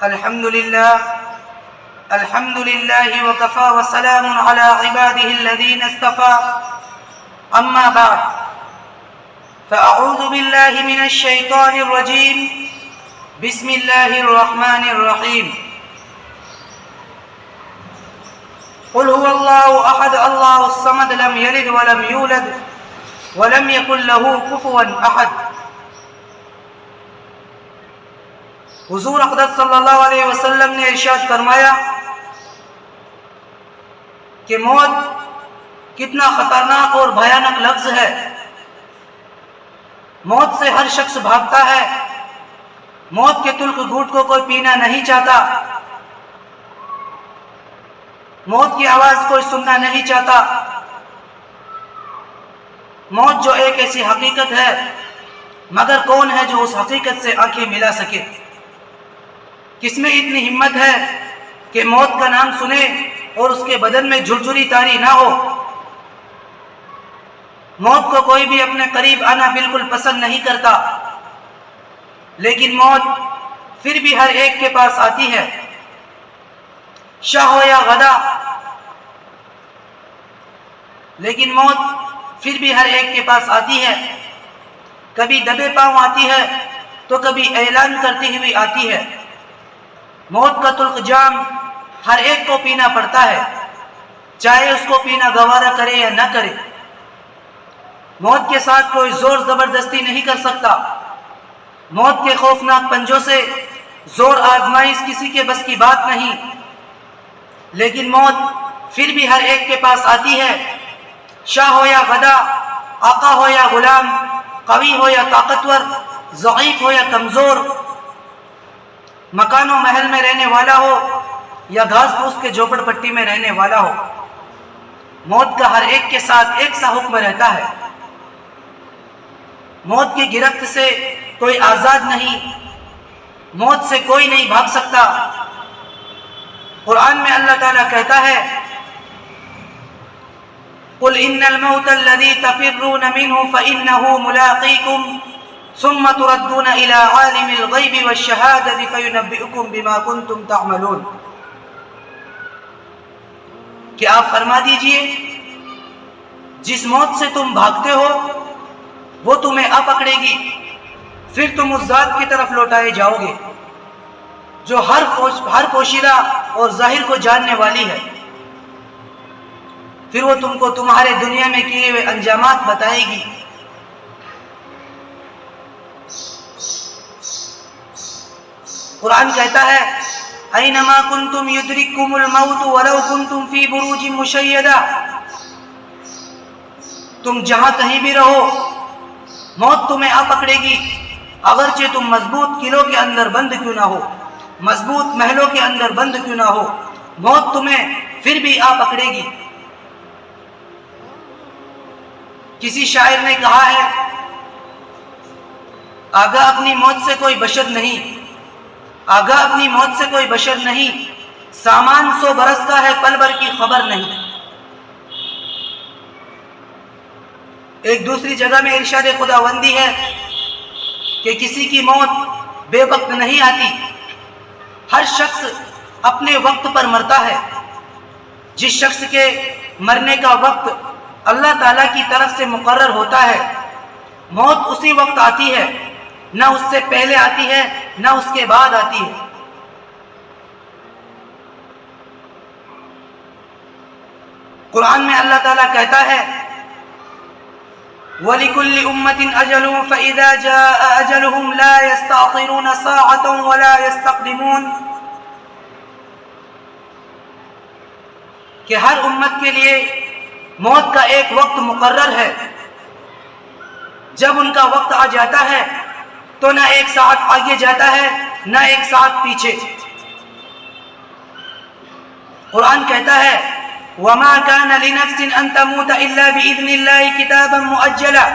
الحمد لله وكفى وسلام على عباده الذين اصطفى أما بعد فأعوذ بالله من الشيطان الرجيم بسم الله الرحمن الرحيم قل هو الله أحد الله الصمد لم يلد ولم يولد ولم يكن له كفوا أحد۔ حضور اقدس صلی اللہ علیہ وسلم نے ارشاد فرمایا کہ موت کتنا خطرناک اور بھیانک لفظ ہے۔ موت سے ہر شخص بھاگتا ہے، موت کے تلخ گھونٹ کو کوئی پینا نہیں چاہتا، موت کی آواز کوئی سننا نہیں چاہتا۔ موت جو ایک ایسی حقیقت ہے، مگر کون ہے جو اس حقیقت سے آنکھیں ملا سکے؟ کس میں اتنی ہمت ہے کہ موت کا نام سنے اور اس کے بدن میں جھرجھری تاری نہ ہو؟ موت کو کوئی بھی اپنے قریب آنا بالکل پسند نہیں کرتا، لیکن موت پھر بھی ہر ایک کے پاس آتی ہے، شاہ ہو یا غدا، لیکن موت پھر بھی ہر ایک کے پاس آتی ہے۔ کبھی دبے پاؤں آتی ہے تو کبھی اعلان کرتی ہوئی آتی ہے۔ موت کا تلخ جام ہر ایک کو پینا پڑتا ہے، چاہے اس کو پینا گوارا کرے یا نہ کرے۔ موت کے ساتھ کوئی زور زبردستی نہیں کر سکتا۔ موت کے خوفناک پنجوں سے زور آزمائش کسی کے بس کی بات نہیں، لیکن موت پھر بھی ہر ایک کے پاس آتی ہے، شاہ ہو یا غدا، آقا ہو یا غلام، قوی ہو یا طاقتور، ضعیف ہو یا کمزور، مکان و محل میں رہنے والا ہو یا گھاس پھوس کے جھوپڑ پٹی میں رہنے والا ہو، موت کا ہر ایک کے ساتھ ایک سا حکم رہتا ہے۔ موت کی گرفت سے کوئی آزاد نہیں، موت سے کوئی نہیں بھاگ سکتا۔ قرآن میں اللہ تعالیٰ کہتا ہے قُلْ إِنَّ الْمَوْتَ الَّذِي تَفِرُّونَ مِنْهُ فَإِنَّهُ مُلَاقِيكُمْ ثُمَّ تُرَدُّونَ إِلَى عَالِمِ الْغَيْبِ وَالشَّهَادَةِ فَيُنَبِّئُكُم بِمَا كُنتُمْ تَعْمَلُونَ کہ آپ فرما دیجئے جس موت سے تم بھاگتے ہو وہ تمہیں آ پکڑے گی، پھر تم اس ذات کی طرف لوٹائے جاؤ گے جو ہر پوشیدہ اور ظاہر کو جاننے والی ہے، پھر وہ تم کو تمہارے دنیا میں کیے ہوئے انجامات بتائے گی۔ قرآن کہتا ہے اینما کنتم یدرککم الموت ولو کنتم فی بروج مشیدہ، تم جہاں کہیں بھی رہو موت تمہیں آ پکڑے گی، اگرچہ تم مضبوط قلعوں کے اندر بند کیوں نہ ہو، مضبوط محلوں کے اندر بند کیوں نہ ہو، موت تمہیں پھر بھی آ پکڑے گی۔ کسی شاعر نے کہا ہے آگاہ اپنی موت سے کوئی بشر نہیں، آگاہ اپنی موت سے کوئی بشر نہیں، سامان 100 برس کا ہے پل بھر کی خبر نہیں۔ ایک دوسری جگہ میں ارشاد خداوندی ہے کہ کسی کی موت بے وقت نہیں آتی، ہر شخص اپنے وقت پر مرتا ہے۔ جس شخص کے مرنے کا وقت اللہ تعالیٰ کی طرف سے مقرر ہوتا ہے، موت اسی وقت آتی ہے، نہ اس سے پہلے آتی ہے نہ اس کے بعد آتی ہے۔ قرآن میں اللہ تعالیٰ کہتا ہے وَلِكُلِّ أُمَّةٍ أَجَلٌ فَإِذَا جَاءَ أَجَلُهُمْ لَا يَسْتَأْخِرُونَ سَاعَةً وَلَا يَسْتَقْدِمُونَ کہ ہر امت کے لیے موت کا ایک وقت مقرر ہے، جب ان کا وقت آ جاتا ہے تو نہ ایک ساعت آگے جاتا ہے نہ ایک ساعت پیچھے۔ قرآن کہتا ہے وَمَا كَانَ لِنَفْسٍ أَن تَمُوتَ إِلَّا بِإِذْنِ اللَّهِ كِتَابًا مُؤَجَّلًا،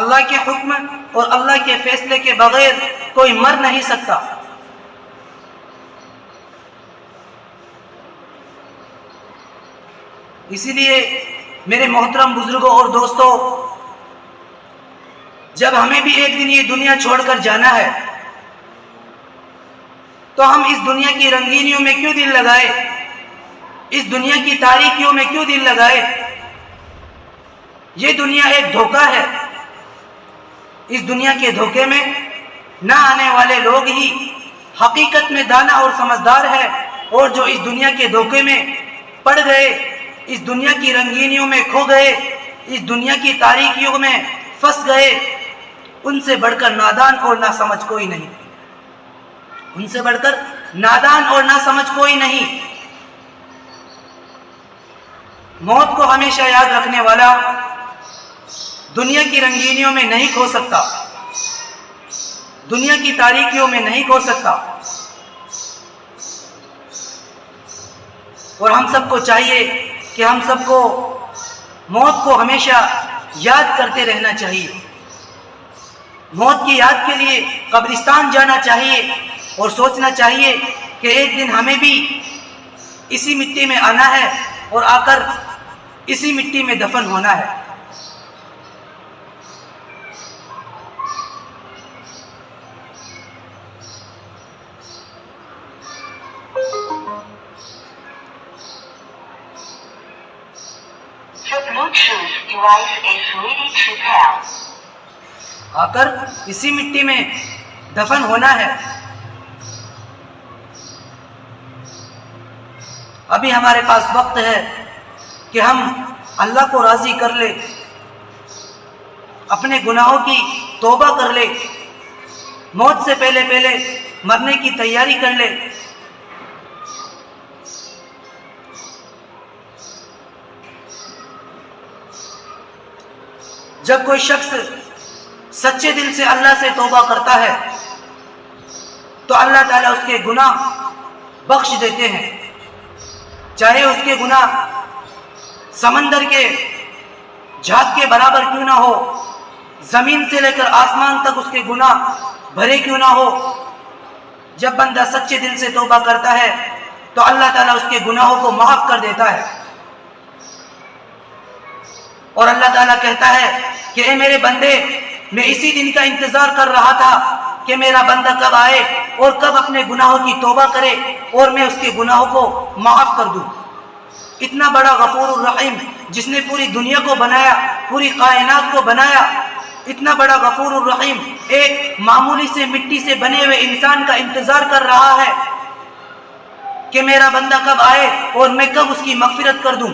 اللہ کے حکم اور اللہ کے فیصلے کے بغیر کوئی مر نہیں سکتا۔ اسی لیے میرے محترم بزرگوں اور دوستوں، جب ہمیں بھی ایک دن یہ دنیا چھوڑ کر جانا ہے تو ہم اس دنیا کی رنگینیوں میں کیوں دل لگائے؟ اس دنیا کی تاریکیوں میں کیوں دل لگائے؟ یہ دنیا ایک دھوکہ ہے. اس دنیا کے دھوکے میں نہ آنے والے لوگ ہی حقیقت میں دانا اور سمجھدار ہے، اور جو اس دنیا کے دھوکے میں پڑ گئے، اس دنیا کی رنگینیوں میں کھو گئے، اس دنیا کی تاریکیوں میں پھنس گئے، ان سے بڑھ کر نادان اور ناسمجھ کوئی نہیں. ان سے بڑھ کر نادان اور ناسمجھ کوئی نہیں. موت کو ہمیشہ یاد رکھنے والا دنیا کی رنگینیوں میں نہیں کھو سکتا، دنیا کی تاریکیوں میں نہیں کھو سکتا. اور ہم سب کو چاہیے کہ ہم سب کو موت کو ہمیشہ یاد کرتے رہنا چاہیے. موت کی یاد کے لیے قبرستان جانا چاہیے اور سوچنا چاہیے کہ ایک دن ہمیں بھی اسی مٹی میں آنا ہے اور آ کر اسی مٹی میں دفن ہونا ہے. The Bluetooth device is ready to pair. آ کر اسی مٹی میں دفن ہونا ہے. ابھی ہمارے پاس وقت ہے کہ ہم اللہ کو راضی کر لے، اپنے گناہوں کی توبہ کر لے، موت سے پہلے مرنے کی تیاری کر لے. جب کوئی شخص سچے دل سے اللہ سے توبہ کرتا ہے تو اللہ تعالیٰ اس کے گناہ بخش دیتے ہیں، چاہے اس کے گناہ سمندر کے جھاگ کے برابر کیوں نہ ہو، زمین سے لے کر آسمان تک اس کے گناہ بھرے کیوں نہ ہو. جب بندہ سچے دل سے توبہ کرتا ہے تو اللہ تعالیٰ اس کے گناہوں کو معاف کر دیتا ہے. اور اللہ تعالیٰ کہتا ہے کہ اے میرے بندے، میں اسی دن کا انتظار کر رہا تھا کہ میرا بندہ کب آئے اور کب اپنے گناہوں کی توبہ کرے اور میں اس کے گناہوں کو معاف کر دوں. اتنا بڑا غفور الرحیم جس نے پوری دنیا کو بنایا، پوری کائنات کو بنایا، اتنا بڑا غفور الرحیم ایک معمولی سے مٹی سے بنے ہوئے انسان کا انتظار کر رہا ہے کہ میرا بندہ کب آئے اور میں کب اس کی مغفرت کر دوں.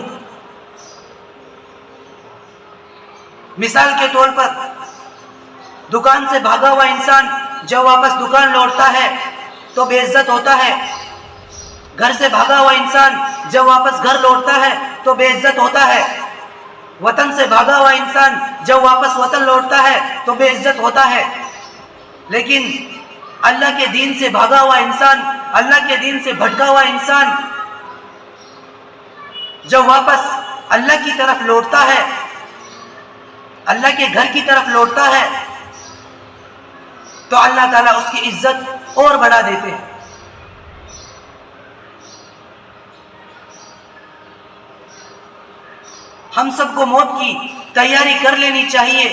مثال کے طور پر دکان سے بھاگا ہوا انسان جب واپس دکان لوٹتا ہے تو بے عزت ہوتا ہے. گھر سے بھاگا ہوا انسان جب واپس گھر لوٹتا ہے تو بے عزت ہوتا ہے. وطن سے بھاگا ہوا انسان جب واپس وطن لوٹتا ہے تو بے عزت ہوتا ہے. لیکن اللہ کے دین سے بھاگا ہوا انسان، اللہ کے دین سے بھٹکا ہوا انسان جب واپس اللہ کی طرف لوٹتا ہے، اللہ کے گھر کی طرف لوٹتا ہے تو اللہ تعالیٰ اس کی عزت اور بڑھا دیتے ہیں. ہم سب کو موت کی تیاری کر لینی چاہیے.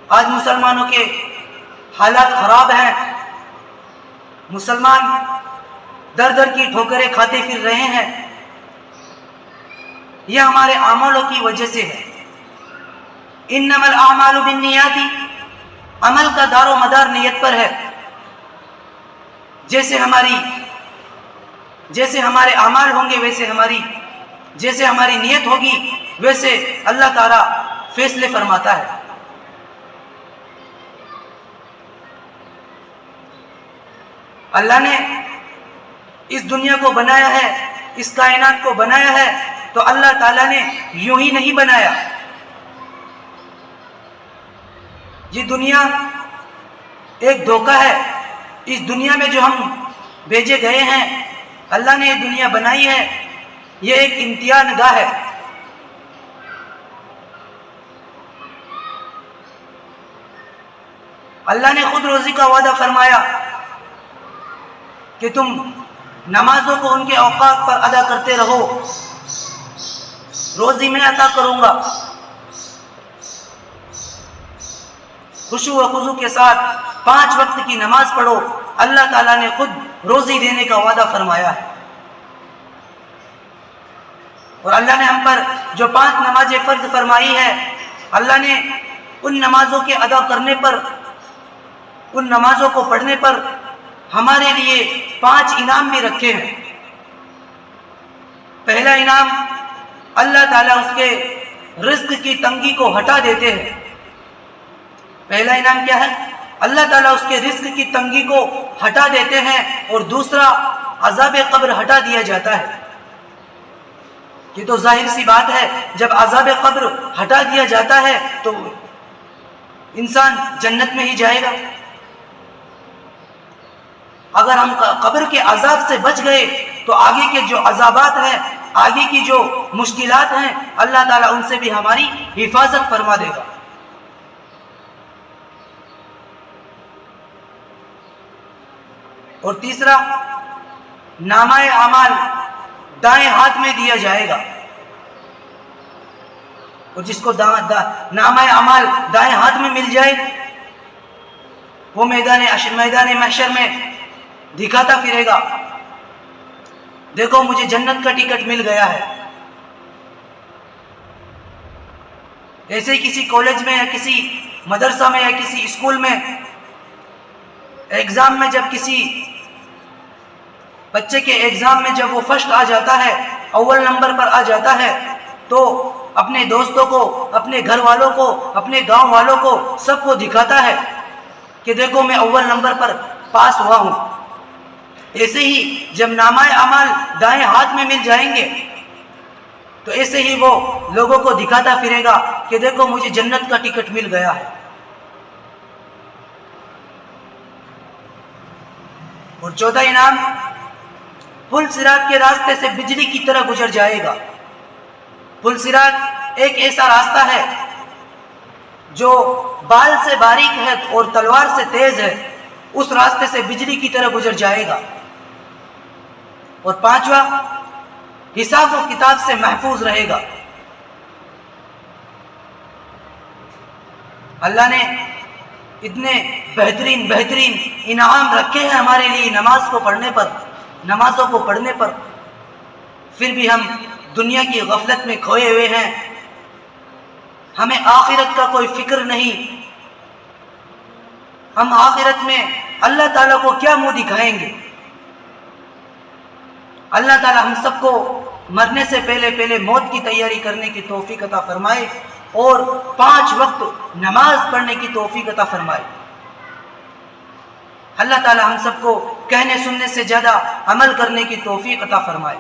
آج مسلمانوں کے حالات خراب ہیں. مسلمان در در کی ٹھوکریں کھاتے پھر رہے ہیں. یہ ہمارے اعمالوں کی وجہ سے ہے. انما الاعمال بالنیات، عمل کا دار و مدار نیت پر ہے. جیسے ہمارے اعمال ہوں گے جیسے ہماری نیت ہوگی ویسے اللہ تعالیٰ فیصلے فرماتا ہے. اللہ نے اس دنیا کو بنایا ہے، اس کائنات کو بنایا ہے تو اللہ تعالیٰ نے یوں ہی نہیں بنایا. یہ دنیا ایک دھوکہ ہے. اس دنیا میں جو ہم بھیجے گئے ہیں، اللہ نے یہ دنیا بنائی ہے، یہ ایک امتحان گاہ ہے. اللہ نے خود روزی کا وعدہ فرمایا کہ تم نمازوں کو ان کے اوقات پر ادا کرتے رہو، روزی میں عطا کروں گا. خشوع و خضوع کے ساتھ 5 وقت کی نماز پڑھو، اللہ تعالیٰ نے خود روزی دینے کا وعدہ فرمایا ہے۔ اور اللہ نے ہم پر جو 5 نمازیں فرض فرمائی ہے، اللہ نے ان نمازوں کے ادا کرنے پر، ان نمازوں کو پڑھنے پر ہمارے لیے 5 انعام بھی رکھے ہیں۔ پہلا انعام، اللہ تعالیٰ اس کے رزق کی تنگی کو ہٹا دیتے ہیں۔ پہلا انعام کیا ہے؟ اللہ تعالیٰ اس کے رزق کی تنگی کو ہٹا دیتے ہیں، اور دوسرا عذاب قبر ہٹا دیا جاتا ہے۔ یہ تو ظاہر سی بات ہے، جب عذاب قبر ہٹا دیا جاتا ہے تو انسان جنت میں ہی جائے گا۔ اگر ہم قبر کے عذاب سے بچ گئے تو آگے کے جو عذابات ہیں، آگے کی جو مشکلات ہیں، اللہ تعالیٰ ان سے بھی ہماری حفاظت فرما دے گا۔ اور تیسرا، نامہ اعمال دائیں ہاتھ میں دیا جائے گا، اور جس کو نامہ اعمال دائیں ہاتھ میں مل جائے وہ میدان محشر میں دکھاتا پھرے گا، دیکھو مجھے جنت کا ٹکٹ مل گیا ہے۔ ایسے ہی کسی کالج میں یا کسی مدرسہ میں یا کسی اسکول میں ایگزام میں، جب کسی بچے کے ایگزام میں جب وہ فرسٹ آ جاتا ہے، اول نمبر پر آ جاتا ہے، تو اپنے دوستوں کو، اپنے گھر والوں کو، اپنے گاؤں والوں کو، سب کو دکھاتا ہے کہ دیکھو میں اول نمبر پر پاس ہوا ہوں۔ ایسے ہی جب نامہ اعمال دائیں ہاتھ میں مل جائیں گے تو ایسے ہی وہ لوگوں کو دکھاتا پھرے گا کہ دیکھو مجھے جنت کا ٹکٹ مل گیا ہے۔ اور چوتھا انعام، پل صراط کے راستے سے بجلی کی طرح گزر جائے گا۔ پل صراط ایک ایسا راستہ ہے جو بال سے باریک ہے اور تلوار سے تیز ہے، اس راستے سے بجلی کی طرح گزر جائے گا۔ اور پانچواں، حساب و کتاب سے محفوظ رہے گا۔ اللہ نے اتنے بہترین انعام رکھے ہیں ہمارے لیے نمازوں کو پڑھنے پر، پھر بھی ہم دنیا کی غفلت میں کھوئے ہوئے ہیں، ہمیں آخرت کا کوئی فکر نہیں۔ ہم آخرت میں اللہ تعالیٰ کو کیا منہ دکھائیں گے؟ اللہ تعالیٰ ہم سب کو مرنے سے پہلے موت کی تیاری کرنے کی توفیق عطا فرمائے، اور 5 وقت نماز پڑھنے کی توفیق عطا فرمائے۔ اللہ تعالیٰ ہم سب کو کہنے سننے سے زیادہ عمل کرنے کی توفیق عطا فرمائے۔